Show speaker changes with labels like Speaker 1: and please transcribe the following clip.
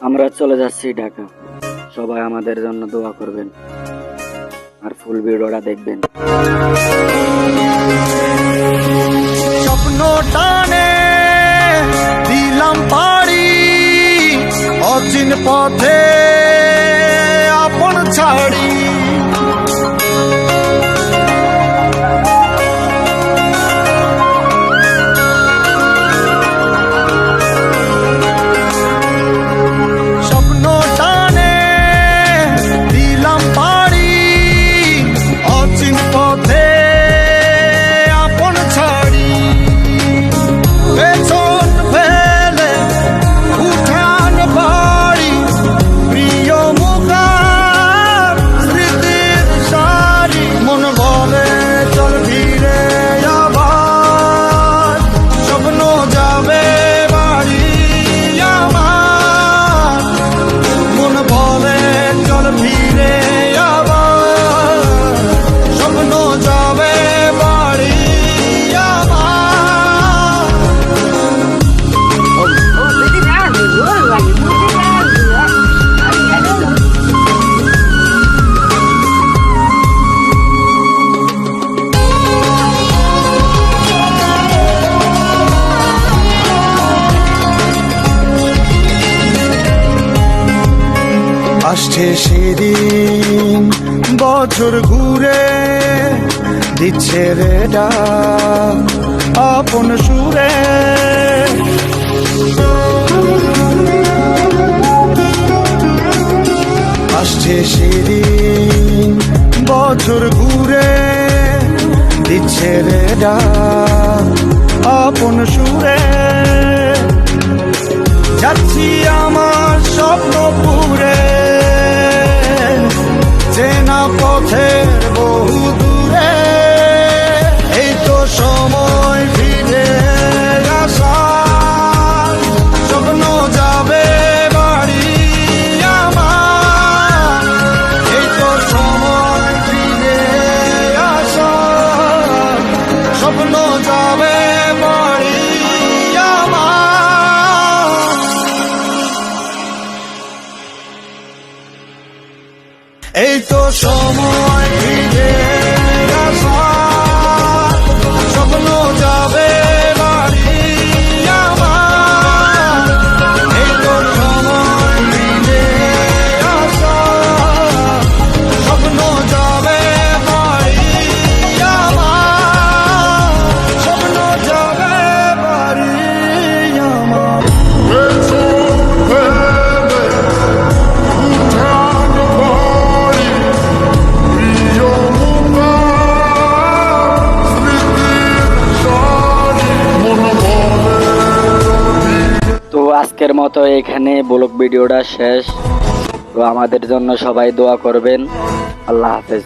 Speaker 1: আমরা চলে যাচ্ছি ঢাকা। সবাই আমাদের জন্য দোয়া করবেন আর ফুল ভিডিওটা দেখবেন।
Speaker 2: স্বপ্ন টানে দিলাম পাড়ি, অচিন পথে আপন ছাড়ি। স্বপ্ন টানে দিলাম পাড়ি, অচিন পথে আপন ছাড়ি। পেছন ফেলে উঠান বাড়ি, প্রিয় মুখার স্মৃতির সারি। মন বলে চল ফিরে আবার, স্বপ্ন যাবে বাড়ি আমার। মন বলে চল ফিরে আবার, স্বপ্ন যাবে বাড়ি আমার। আসছে সেদিন বছর ঘুরে, দিচ্ছে রে ডাক আপন সুরে। আসছে সেদিন বছর ঘুরে, দিচ্ছে রে ডাক আপন সুরে। যাচ্ছি আমার স্বপ্ন পুরে, চেনা পথের বহু দূরে। এই তো সময় ফিরে আসার, স্বপ্ন যাবে বাড়ি আমার। এই তো সময় ফিরে আসার, স্বপ্ন যাবে বাড়ি আমার। এই তো সময় ফিরে আসার, স্বপ্ন যাবে বাড়ি আমার। এই তো সময় ফিরে আসার, স্বপ্ন যাবে বাড়ি আমার। স্বপ্ন যাবে বাড়ি আমার।
Speaker 1: তো আজকের মতো এখানে ব্লগ ভিডিওটা শেষ। তো আমাদের জন্য সবাই দোয়া করবেন। আল্লাহ হাফেজ।